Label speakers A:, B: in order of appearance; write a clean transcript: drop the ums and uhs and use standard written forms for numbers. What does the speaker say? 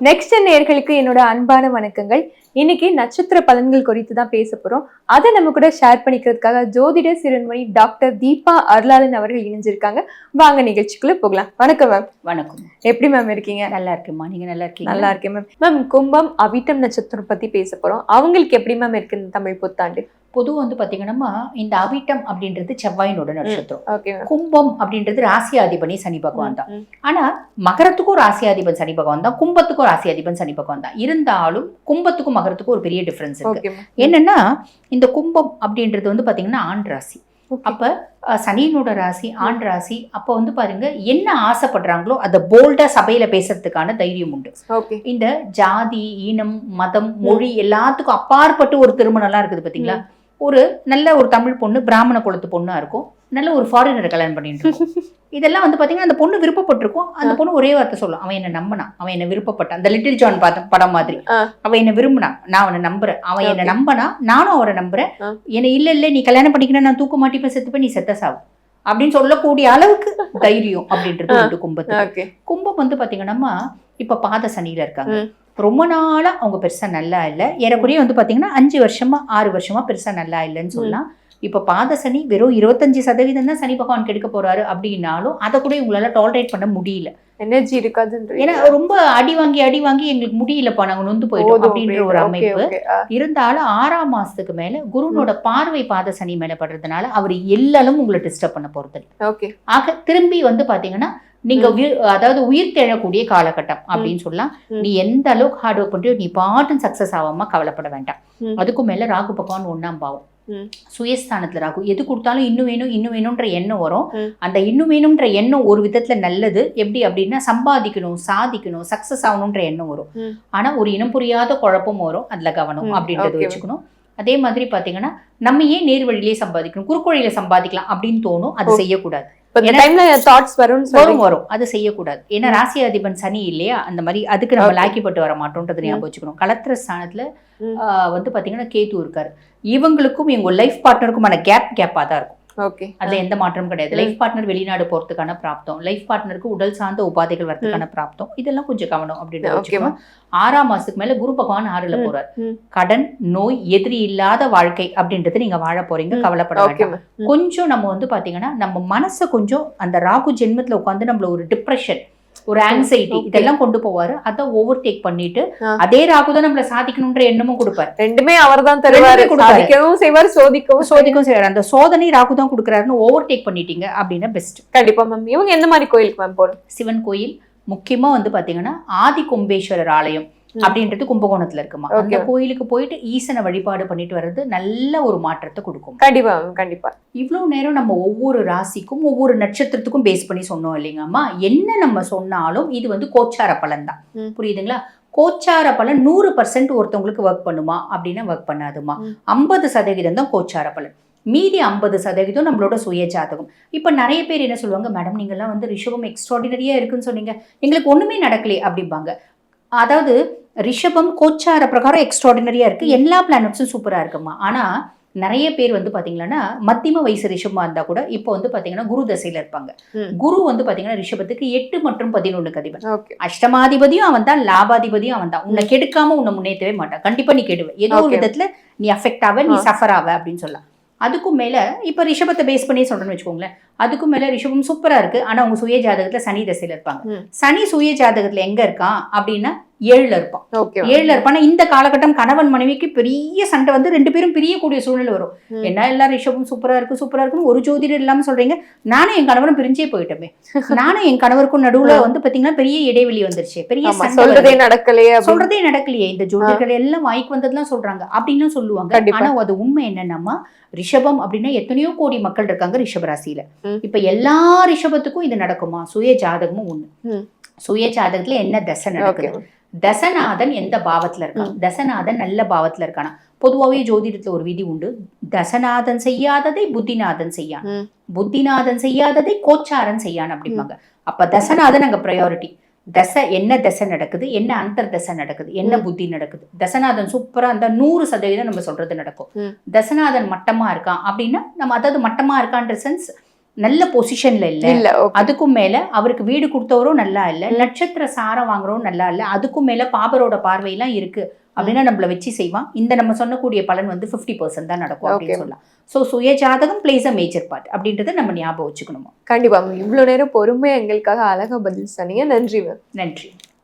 A: Next நேயர்களுக்கு என்னோட அன்பான வணக்கங்கள். இன்னைக்கு நட்சத்திர பலன்கள் குறித்து தான் பேச போறோம். அதை நம்ம கூட ஷேர் பண்ணிக்கிறதுக்காக ஜோதிட சிறுவன்மணி டாக்டர் தீபா அருளாளன் அவர்கள் இணைஞ்சிருக்காங்க. வாங்க நிகழ்ச்சிக்குள்ள போகலாம். வணக்கம் மேம்.
B: வணக்கம்.
A: எப்படி மேம் இருக்கீங்க?
B: நல்லா இருக்கேம்மா, நீங்க நல்லா இருக்கீங்க?
A: நல்லா இருக்கேன் மேம். மேம், கும்பம் அவிட்டம் நட்சத்திரம் பத்தி பேச போறோம். அவங்களுக்கு எப்படி மேம் இருக்கு இந்த தமிழ் புத்தாண்டு?
B: பொதுவாக வந்து பாத்தீங்கன்னா இந்த அவிட்டம் அப்படின்றது செவ்வாயினோட நட்சத்திரம்.
A: ஓகே.
B: கும்பம் அப்படின்றது ராசியாதிபதி சனி பகவான் தான். ஆனா மகரத்துக்கும் ராசியாதிபன் சனி பகவான் தான், கும்பத்துக்கும் ராசியாதிபன் சனி பகவான் தான். இருந்தாலும் கும்பத்துக்கும் மகரத்துக்கும் ஒரு பெரிய டிஃபரன்ஸ் இருக்கு. என்னன்னா இந்த கும்பம் அப்படின்றது வந்து பாத்தீங்கன்னா ஆண் ராசி. அப்ப சனியினோட ராசி ஆண் ராசி. அப்ப வந்து பாருங்க, என்ன ஆசைப்படுறாங்களோ அதை போல்டா சபையில பேசுறதுக்கான தைரியம் உண்டு. இந்த ஜாதி, இனம், மதம், மொழி எல்லாத்துக்கும் அப்பாற்பட்டு ஒரு திருமணம் எல்லாம் இருக்குது பாத்தீங்களா. ஒரு நல்ல ஒரு தமிழ் பொண்ணு பிராமண குலத்து பொண்ணா இருக்கும், நல்ல ஒரு ஃபாரினரை கல்யாணம் பண்ணிட்டு இருக்கும். இதெல்லாம் வந்து பாத்தீங்கன்னா அந்த பொண்ணு விருப்பப்பட்டிருக்கும். அந்த பொண்ணு ஒரே வார்த்தை சொல்லும், அவன் என்ன நம்பினான், அவன் என்ன விருப்பப்பட்டான். அந்த லிட்டில் ஜான் படம் மாதிரி, அவன் என்ன விரும்பினான், நான் அவனை நம்புறேன், அவன் என்ன நம்பினா நானும் அவரை நம்புறேன். என்ன இல்ல நீ கல்யாணம் பண்ணிக்கணும், நான் தூக்க மாட்டிப்ப செத்துப்ப, நீ செத்த சாவு அப்படின்னு சொல்லக்கூடிய அளவுக்கு தைரியம் அப்படின்றது உண்டு கும்பத்துக்கு. கும்பம் வந்து பாத்தீங்கன்னா இப்ப பாத சனியில இருக்காங்க. ரொம்ப நாளா அவங்க பெருசா நல்லா இல்லை. ஏறக்குறைய வந்து பாத்தீங்கன்னா 5 வருஷமா 6 வருஷமா பெருசா நல்லா இல்லைன்னு சொல்லலாம். இப்ப பாத சனி வெறும் 25% தான் சனி பகவான் கெடுக்க போறாரு அப்படின்னாலும் அதை கூட இவங்களால டாலரேட் பண்ண முடியல.
A: எனர்ஜி இருக்காது.
B: ஏன்னா ரொம்ப அடி வாங்கி எங்களுக்கு முடியலப்பா, நாங்க நொந்து போயிட்டோம் அப்படின்ற ஒரு அமைப்பு இருந்தாலும் 6ஆம் மாசத்துக்கு மேல குருனோட பார்வை பாத சனி மேல படுறதுனால அவர் எல்லாரும் உங்களை டிஸ்டர்ப் பண்ண போறது. ஆக திரும்பி வந்து பாத்தீங்கன்னா நீங்க அதாவது உயிர் தெழக்கூடிய காலகட்டம் அப்படின்னு சொல்லலாம். நீ எந்த அளவுக்கு ஹார்ட் ஒர்க் பண்றியோ நீ பாட்டும் சக்சஸ் ஆகாம கவலைப்பட வேண்டாம். அதுக்கும் மேல ராகு பகவான் 1ஆம் பாவம், சுயஸ்தானத்துல ராகு. எது கொடுத்தாலும் இன்னும் வேணும்ன்ற எண்ணம் வரும். அந்த இன்னும் வேணும்ன்ற எண்ணம் ஒரு விதத்துல நல்லது. எப்படி அப்படின்னா சம்பாதிக்கணும், சாதிக்கணும், சக்சஸ் ஆகணும்ன்ற எண்ணம் வரும். ஆனா ஒரு இனம் புரியாத குழப்பம் வரும், அதுல கவனம் அப்படின்றத வச்சுக்கணும். அதே மாதிரி பாத்தீங்கன்னா நம்ம ஏன் நேர் வழியிலே சம்பாதிக்கணும், குறுக்கோழியில சம்பாதிக்கலாம் அப்படின்னு தோணும். அது செய்யக்கூடாது. வரும் அது செய்யக்கூடாது. ஏன்னா ராசி அதிபன் சனி இல்லையா, அந்த மாதிரி அதுக்கு நம்ம லாக்கிப்பட்டு வர மாட்டோம்ன்றது ஞாபகம் வச்சுக்கணும். கலத்திர ஸ்தானத்துல வந்து பாத்தீங்கன்னா கேது இருக்காரு. இவங்களுக்கும் இவங்க லைஃப் பார்ட்னருக்குமான கேப்பா தான் இருக்கும். அதுல எந்த மாற்றமும் கிடையாது. லைஃப் பார்ட்னர் வெளிநாடு போறதுக்கான பிராப்தம், லைஃப் பார்ட்னருக்கு உடல் சார்ந்த உபாதைகள் வரதுக்கான பிராப்தம், இதெல்லாம் கொஞ்சம் கவனம் அப்படின்னு. 6ஆம் மாசத்துக்கு மேல குரு பகவான் 6ல போறாரு. கடன், நோய், எதிரி இல்லாத வாழ்க்கை அப்படின்றது நீங்க வாழ போறீங்க, கவலைப்பட வேண்டாம். கொஞ்சம் நம்ம வந்து பாத்தீங்கன்னா நம்ம மனசை கொஞ்சம் அந்த ராகு ஜென்மத்துல உட்காந்து நம்மள ஒரு டிப்ரெஷன், ஒரு ஆங்ஸைட்டி இதெல்லாம் கொண்டு போவாரு. அதை ஓவர் டேக் பண்ணிட்டு அதே ராகுதான் நம்மள சாதிக்கணும்ன்ற எண்ணமும் கொடுப்பாரு.
A: ரெண்டுமே அவர் தான் தருவாரு. சாதிக்கவும் செய்வார், சோதிக்கவும் செய்வார்.
B: அந்த சோதனை ராகு தான் கொடுக்குறாருன்னு ஓவர் டேக் பண்ணிட்டீங்க அப்படின்னா பெஸ்ட்.
A: கண்டிப்பா மேம். இவங்க எந்த மாதிரி கோயிலுக்கு மேம் போகணும்?
B: சிவன் கோயில் முக்கியமா வந்து பாத்தீங்கன்னா ஆதி கும்பேஸ்வரர் ஆலயம் அப்படின்றது கும்பகோணத்துல இருக்குமா. அந்த கோயிலுக்கு போயிட்டு ஈசனை வழிபாடு பண்ணிட்டு வர்றது நல்ல ஒரு மாற்றத்தை கொடுக்கும்.
A: கண்டிப்பா கண்டிப்பா.
B: இவ்வளவு நேரம் நம்ம ஒவ்வொரு ராசிக்கும் ஒவ்வொரு நட்சத்திரத்துக்கும் பேஸ் பண்ணி சொன்னோம் இல்லைங்கம்மா. என்ன நம்ம சொன்னாலும் இது வந்து கோச்சார பலன் தான், புரியுதுங்களா? கோச்சார பலன் 100% ஒருத்தவங்களுக்கு ஒர்க் பண்ணுமா அப்படின்னா ஒர்க் பண்ணாதுமா. 50% தான் கோச்சார பலன், மீதி 50% நம்மளோட சுய ஜாதகம். இப்ப நிறைய பேர் என்ன சொல்லுவாங்க, மேடம் நீங்கெல்லாம் வந்து ரிஷபம் எக்ஸ்ட்ராடினரியா இருக்குன்னு சொன்னீங்க, எங்களுக்கு ஒண்ணுமே நடக்கலையே அப்படிம்பாங்க. அதாவது ரிஷபம் கோச்சார பிரகாரம் எக்ஸ்ட்ராடினரியா இருக்கு, எல்லா பிளானட்ஸும் சூப்பரா இருக்குமா. ஆனா நிறைய பேர் வந்து பாத்தீங்கன்னா மத்தியம வயசு ரிஷபமா இருந்தா கூட இப்போ வந்து பாத்தீங்கன்னா குரு தசையில இருப்பாங்க. குரு வந்து பாத்தீங்கன்னா ரிஷபத்துக்கு 8 மற்றும் 11 அதிபன். அஷ்டமாதிபதியும் அவன் தான், லாபாதிபதியும் அவன் தான். உன்னை கெடுக்காம உன்னை முன்னேற்றவே மாட்டான். கண்டிப்பா நீ கெடுவ, ஏதோ ஒரு விதத்துல நீ அஃபெக்ட் ஆவ, நீ சஃபர் ஆவ அப்படின்னு சொல்லலாம். அதுக்கும் மேல இப்ப ரிஷபத்தை பேஸ் பண்ணி சொல்றேன்னு வச்சுக்கோங்களேன். அதுக்கும் மேல ரிஷபம் சூப்பரா இருக்கு, ஆனா உங்க சுய ஜாதகத்துல சனி தசையில இருப்பாங்க. சனி சுய ஜாதகத்துல எங்க இருக்கான் அப்படின்னா 7ல இருப்பான். 7ல இருப்பான். இந்த காலகட்டம் கணவன் மனைவிக்கு பெரிய சண்டை வந்து 2 பேரும் பிரியக்கூடிய சூழ்நிலை வரும். என்ன எல்லாரும் ரிஷபம் சூப்பரா இருக்குன்னு ஒரு ஜோதிடர் இல்லாம சொல்றீங்க. நானும் என் கணவரும் பிரிஞ்சே போயிட்டோமே, நானும் என் கணவருக்கும் நடுவுல வந்து பாத்தீங்கன்னா பெரிய இடைவெளி வந்துருச்சு, பெரிய
A: சொல்றதே
B: நடக்கலையே. இந்த ஜோதிடர்கள் எல்லாம் வாய்க்கு வந்ததுலாம் சொல்றாங்க அப்படின்னு சொல்லுவாங்க. ஆனா அது உண்மை என்னன்னா, ரிஷபம் அப்படின்னா எத்தனையோ கோடி மக்கள் இருக்காங்க ரிஷபராசியில. இப்ப எல்லா ரிஷபத்துக்கும் இது நடக்குமா? சுய ஜாதகமும் ஒண்ணு. சுய ஜாதகத்துல என்ன தசை நடக்குது, தசநாதன் எந்த பாவத்துல இருக்கான், தசநாதன் நல்ல பாவத்துல இருக்கானா. பொதுவாகவே ஜோதிடத்துல ஒரு விதி உண்டு, தசநாதன் செய்யாததை புத்திநாதன் செய்யான், புத்திநாதன் செய்யாததை கோச்சாரன் செய்யான் அப்படிம்பாங்க. அப்ப தசநாதன் அங்க ப்ரையாரிட்டி. தசை என்ன தசை நடக்குது, என்ன அந்தர் தசை நடக்குது, என்ன புத்தி நடக்குது. தசநாதன் சூப்பரா இருந்தா 100% நம்ம சொல்றது நடக்கும். தசநாதன் மட்டமா இருக்கான் அப்படின்னா நம்ம, அதாவது மட்டமா இருக்கான்ற சென்ஸ் நல்ல பொசிஷன்ல இல்ல,
A: இல்ல okay.
B: அதுக்கும் மேல அவருக்கு வீடு கொடுத்தவரும் நல்லா இல்ல, நட்சத்திர சாரம் வாங்குறவரும் நல்லா இல்ல, அதுக்கும் மேல பாபரோட பார்வையெல்லாம் இருக்கு அப்படின்னா நம்மள வச்சு செய்வான். இந்த நம்ம சொன்னக்கூடிய பலன் வந்து 50% தான் நடக்கும் அப்படின்னு சொல்லலாம். ஸோ சுய ஜாதகம் பிளேஸ் அ மேஜர் பார்ட் அப்படின்றத நம்ம ஞாபகம் வச்சுக்கணுமா.
A: கண்டிப்பா இவ்வளவு நேரம் பொறுமையா எங்களுக்காக அழகா பதில் சொன்னீங்க. நன்றி மேம்.
B: நன்றி.